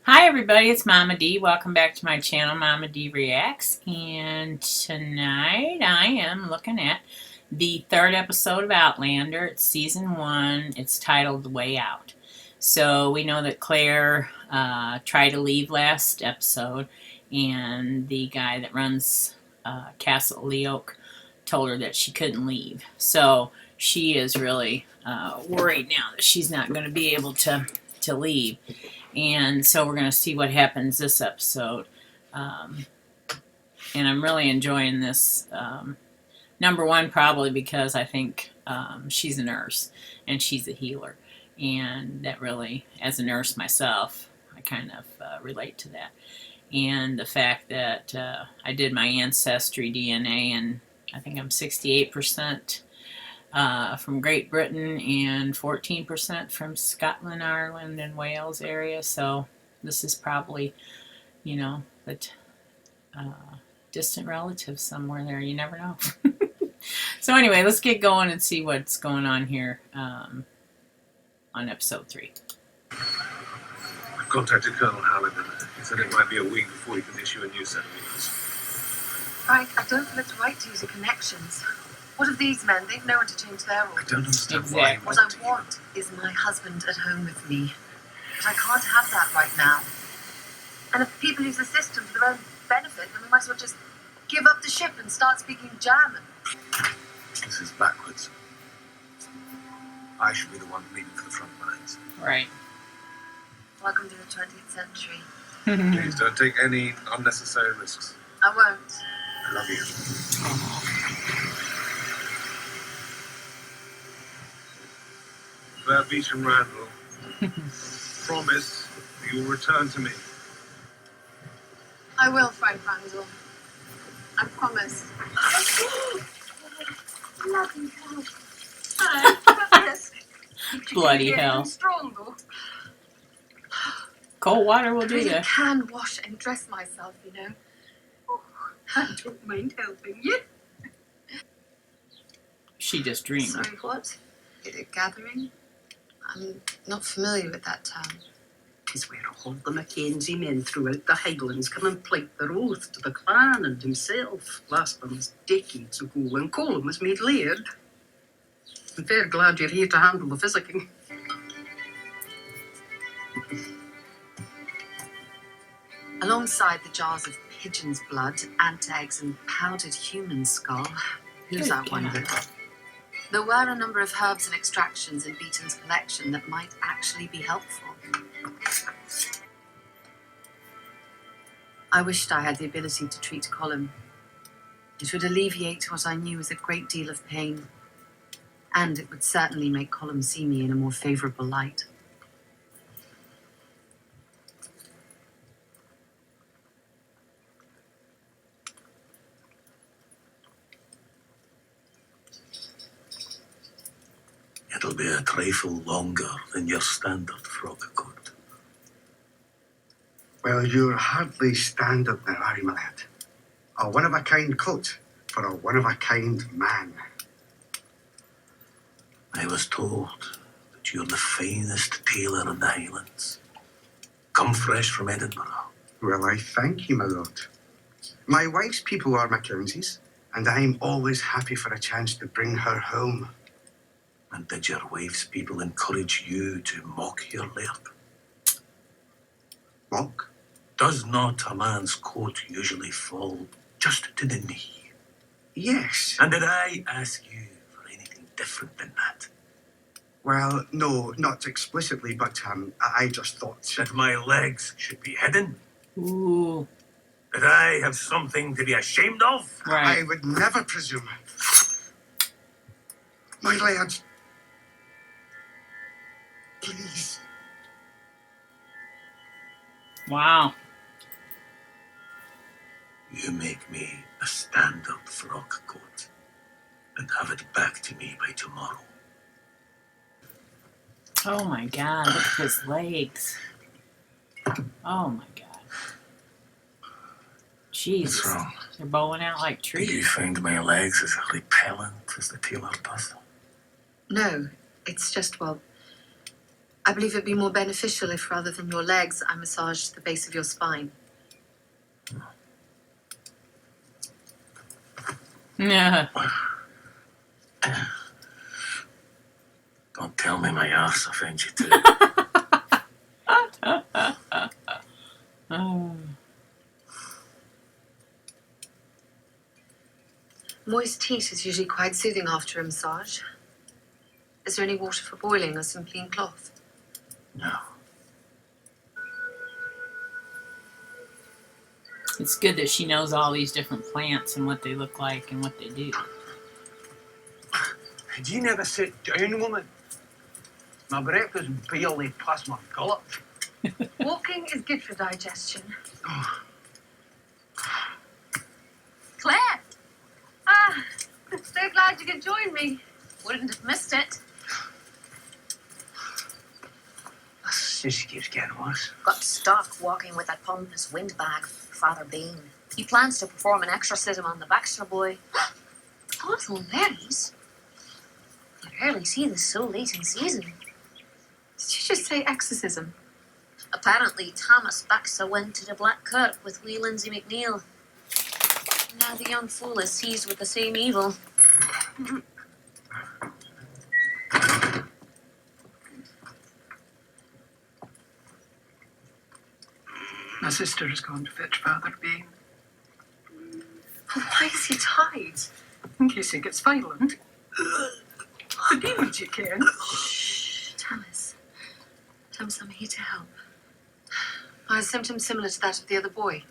Hi everybody, it's Mama D. Welcome back to my channel, Mama D Reacts. And tonight I am looking at the third episode of Outlander. It's season 1. It's titled The Way Out. So we know that Claire tried to leave last episode, and the guy that runs Castle Leoke told her that she couldn't leave. So she is really worried now that she's not going to be able to leave. And so we're going to see what happens this episode. And I'm really enjoying this. Number one, probably because I think she's a nurse and she's a healer. And that really, as a nurse myself, I kind of relate to that. And the fact that I did my ancestry DNA, and I think I'm 68% from Great Britain and 14% from Scotland, Ireland, and Wales area. So this is probably, but distant relatives somewhere there. You never know. So anyway, let's get going and see what's going on here on episode 3. I've contacted Colonel Halligan. He said it might be a week before he can issue a new set of orders. Frank, I don't feel it's right to use your connections. What of these men? They've no one to change their orders. I don't understand Exactly. why. What I want is my husband at home with me. But I can't have that right now. And if people use the system for their own benefit, then we might as well just give up the ship and start speaking German. This is backwards. I should be the one leaving for the front lines. Right. Welcome to the 20th century. Please don't take any unnecessary risks. I won't. I love you. Claire Beauchamp Randall, promise that you will return to me. I will, Frank Randall. I promise. Bloody hell. Bloody hell. Strong, though. Cold water will I do really ya. can wash and dress myself, you know. Oh, I don't mind helping you. She just dreamed. Sorry, what? A gathering? I'm not familiar with that term. 'Tis where all the Mackenzie men throughout the Highlands come and plight their oath to the clan and himself. Last one was decades ago when Colin was made laird. I'm very glad you're here to handle the physicking. Alongside the jars of pigeon's blood, ant eggs, and powdered human skull, who's Good I wonder? There were a number of herbs and extractions in Beaton's collection that might actually be helpful. I wished I had the ability to treat Colin. It would alleviate what I knew was a great deal of pain, and it would certainly make Colin see me in a more favourable light. It'll be a trifle longer than your standard frock coat. Well, you're hardly standard now, are you, my lad? A one-of-a-kind coat for a one-of-a-kind man. I was told that you're the finest tailor in the Highlands. Come fresh from Edinburgh. Well, I thank you, my lord. My wife's people are Mackenzies, and I'm always happy for a chance to bring her home. And did your wife's people encourage you to mock your laird? Mock? Does not a man's coat usually fall just to the knee? Yes. And did I ask you for anything different than that? Well, no, not explicitly, but I just thought... That my legs should be hidden? Ooh. That I have something to be ashamed of? Right. I would never presume. My lad. Please. Wow. You make me a standard frock coat and have it back to me by tomorrow. Oh my God, look at his legs. Oh my God. Jesus. What's wrong? They're bowing out like Do you trees. find my legs as repellent as the tailor does? No, it's just, well, I believe it'd be more beneficial if, rather than your legs, I massaged the base of your spine. Yeah. Don't tell me my arse offends you too. Oh. Moist heat is usually quite soothing after a massage. Is there any water for boiling or some clean cloth? No. It's good that she knows all these different plants and what they look like and what they do. Had you never sit down, woman? My breakfast barely past my gullet. Walking is good for digestion. Claire! Ah, so glad you could join me. Wouldn't have missed it. This just keeps getting worse. Got stuck walking with that pompous windbag, Father Bean. He plans to perform an exorcism on the Baxter boy. Awful berries. You rarely see this so late in season. Did you just say exorcism? Apparently, Thomas Baxter went to the Black Kirk with wee Lindsay McNeil. Now the young fool is seized with the same evil. My sister has gone to fetch Father Bean. Why is he tied? In case he gets violent. The demons you can. Shh, Thomas. Thomas, I'm here to help. Are his symptoms similar to that of the other boy?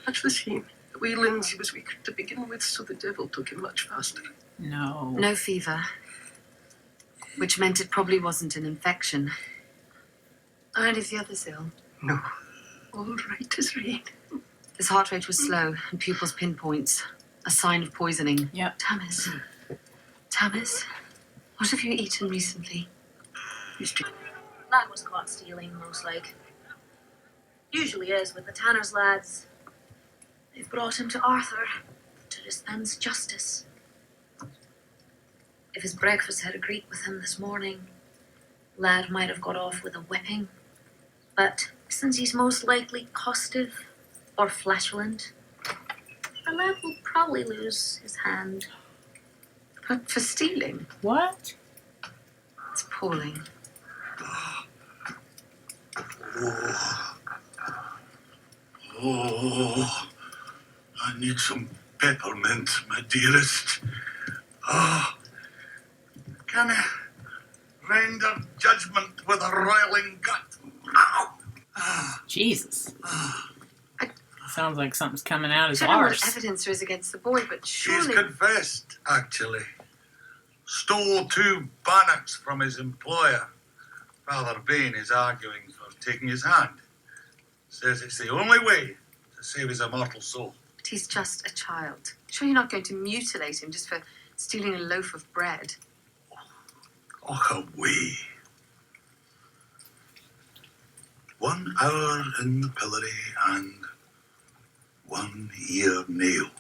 Much the same. The wee Lindsay was weaker to begin with, so the devil took him much faster. No. No fever. Which meant it probably wasn't an infection. Are any of the others ill? No. All right as rain. His heart rate was slow and pupils pinpoints. A sign of poisoning. Yep. Thomas. Thomas, what have you eaten recently? Lad was caught stealing, most like. Usually is with the Tanner's lads. They've brought him to Arthur to dispense justice. If his breakfast had agreed with him this morning, Lad might have got off with a whipping. But since he's most likely costive or flatulent, the lad will probably lose his hand. But for stealing? What? It's appalling. Oh, I need some peppermint, my dearest. Oh, can I render judgment with a roiling gut? Ow. Jesus. Sounds like something's coming out his I don't know what arse. evidence there is against the boy, but He's surely... confessed, actually. Stole 2 bannocks from his employer. Father Bean is arguing for taking his hand. Says it's the only way to save his immortal soul. But he's just a child. Sure you're not going to mutilate him just for stealing a loaf of bread? Oh, away. 1 hour in the pillory and 1 ear nailed.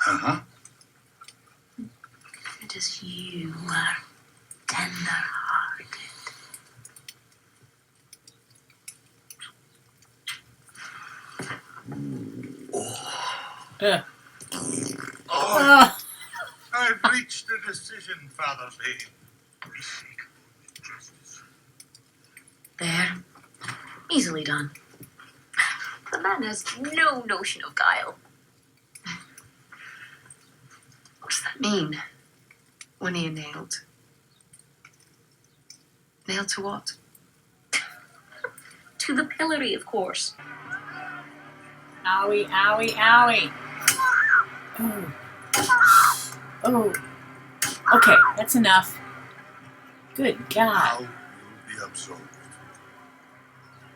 Uh-huh. Good as you are tender-hearted. Ugh. Oh, I've reached a decision, Father Bean. There. Easily done. The man has no notion of guile. What does that mean? 1 ear nailed. Nailed to what? To the pillory, of course. Owie, owie, owie. Oh. Oh. Okay, that's enough. Good God. Now you'll be absolved.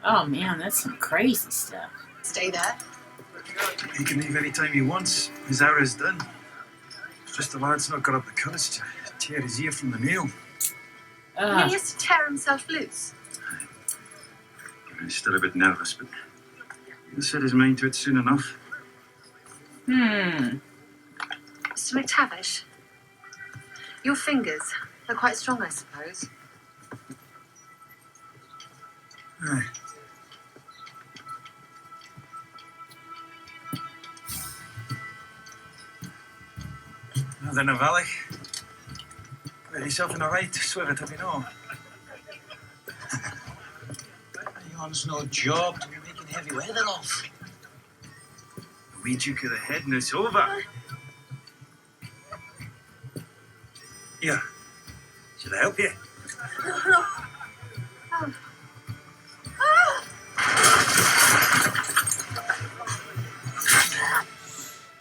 Oh man, that's some crazy stuff. Stay there. He can leave any time he wants. His hour is done. It's just the lad's not got up the courage to tear his ear from the nail. He has to tear himself loose. He's still a bit nervous, but he'll set his mind to it soon enough. Mr. MacTavish, your fingers are quite strong, I suppose. Aye. Nothing in the valley. Get yourself in a right swivet, have you know? Yon's no job to be making heavy weather of. The wee duke of the head and it's over. Here. Should I help you?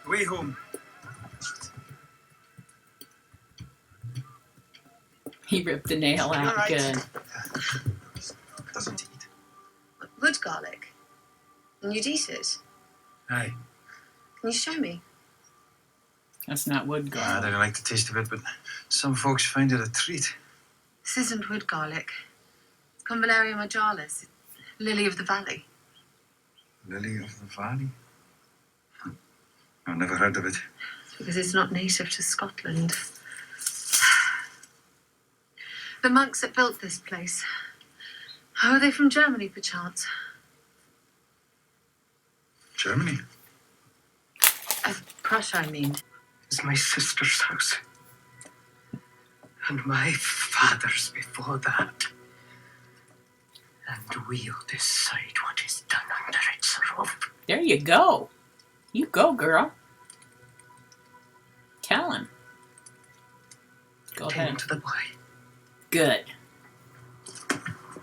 Way home. He ripped the nail out. Right. Good. Doesn't eat. Wood garlic. And you'd eat it? Aye. Can you show me? That's not wood I garlic. don't like the taste of it, but some folks find it a treat. This isn't wood garlic. It's Convallaria majalis, lily of the valley. Lily of the valley? I've never heard of it. Because it's not native to Scotland. The monks that built this place, how are they from Germany, perchance? Germany? Prussia, I mean. It's my sister's house. And my father's before that. And we'll decide what is done under its roof. There you go. You go, girl. Tell him. Go Tell ahead. to the boy. Good.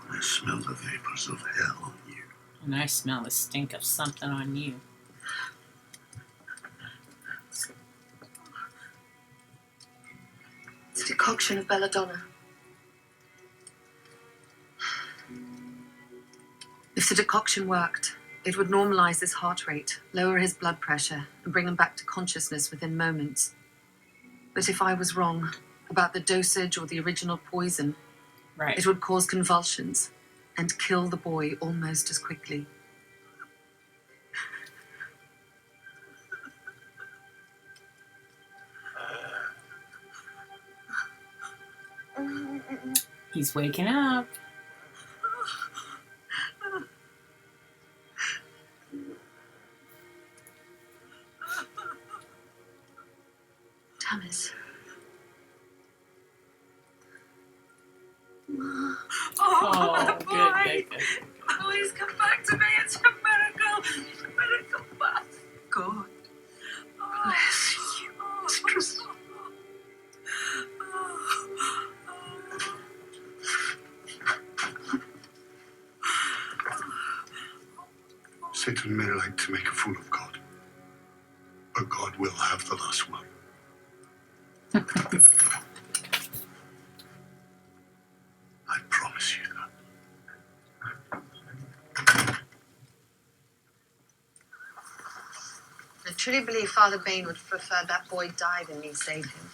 I smell the vapors of hell on you. And I smell the stink of something on you. It's a decoction of Belladonna. If the decoction worked, it would normalize his heart rate, lower his blood pressure, and bring him back to consciousness within moments. But if I was wrong about the dosage or the original poison, Right. it would cause convulsions and kill the boy almost as quickly. He's waking up. Thomas. Oh, good. Please come back to me. It's a miracle. It's a miracle. God bless you, mistress. Satan may like to make a fool of God, but God will have the last word. I promise you that. I truly believe Father Bain would prefer that boy die than me save him.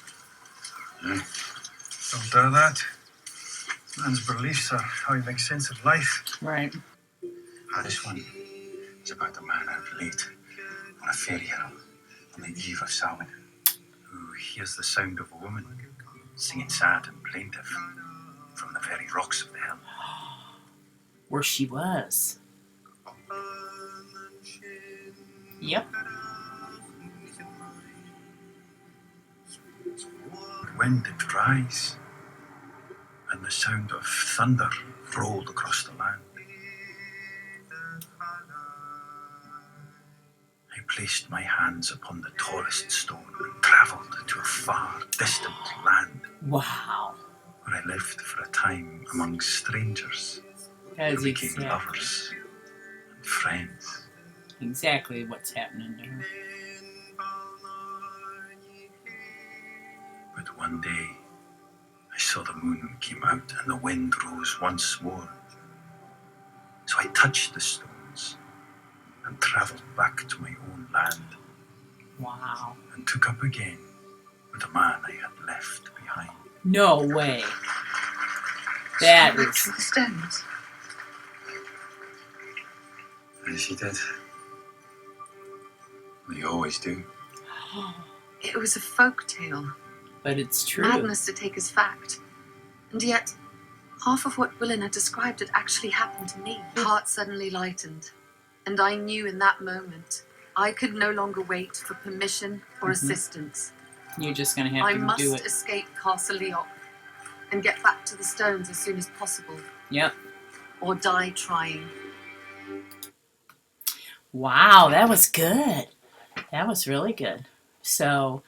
Don't doubt that. Man's beliefs are how he makes sense of life. Right. This one is about a man out late on a ferry on the eve of Samhain who hears the sound of a woman singing sad and plaintive from the very rocks of the hill. Where she was. Yep. The wind did rise, and the sound of thunder rolled across the land. I placed my hands upon the tallest stone and travelled to a far, distant land Wow. where I lived for a time among strangers That who is became lovers and friends. exactly what's happening to her. But one day, I saw the moon came out and the wind rose once more. So I touched the stones and travelled back to my own land Wow. and took up again with the man I had left behind. No way. That Back is to the stones. And she did. They always do. It was a folk tale. but it's true. Madness to take as fact. And yet, Half of what Willin had described had actually happened to me. My heart suddenly lightened, and I knew in that moment I could no longer wait for permission or assistance. You're just going to have I to must do it. escape Castle Leoc and get back to the stones as soon as possible, Yep. or die trying. Wow, that was good. That was really good. So,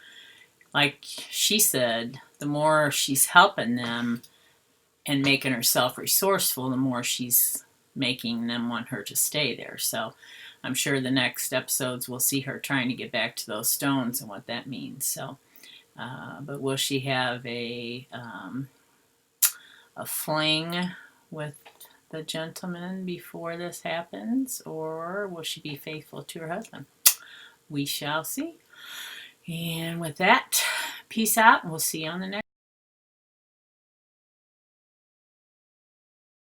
like she said, the more she's helping them and making herself resourceful, the more she's making them want her to stay there. So I'm sure the next episodes we'll see her trying to get back to those stones and what that means. So, but will she have a fling with the gentleman before this happens, or will she be faithful to her husband? We shall see. And with that, peace out, and we'll see you on the next.